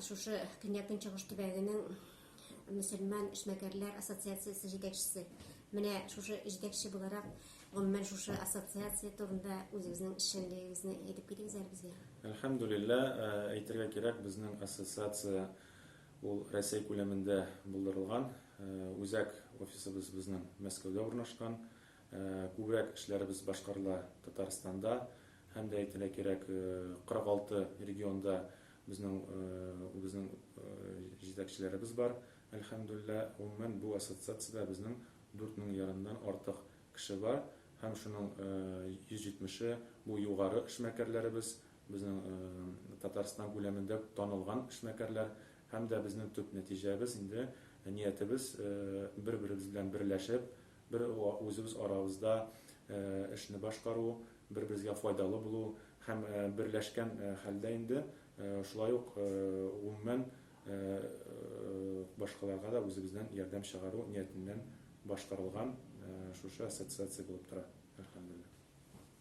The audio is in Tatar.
шушы Көньяк Чыгыш төбәгенең мөселман эшмәкәрләр ассоциациясе җитәкчесе. Менә шушы җитәкче буларак, гомумән шушы ассоциация турында үзегезнең эшчәнлегегезне әйтеп китегез әле безгә. Әлхәмдүлиллә, әйтергә кирәк, безнең ассоциация ул Россия күләмендә булдырылган. Үзәк офисыбыз безнең Мәскәүдә урнашкан. Күбрәк эшләребез башкарыла Татарстанда һәм дә әйтергә кирәк, 46 регионда безнең җитәкчеләребез бар. Әлхәмдүлиллә, гомумән бу ассоциациядә безнең 4000-дан артык кеше бар һәм шуның 170-е бу югары эшмәкәрләребез, безнең Татарстан күләмендә танылган эшмәкәрләр һәм дә безнең төп нәтиҗәбез инде ниятебез бер-беребез белән берләшеп, бер үзебез арабызда эшне башкару, бер-беребезгә файдалы булу һәм берләшкән хәлдә инде шулай ук гомумән башкаларга да үзебездән ярдәм чыгару ниятеннән башкарылган шушы ассоциация булып тора.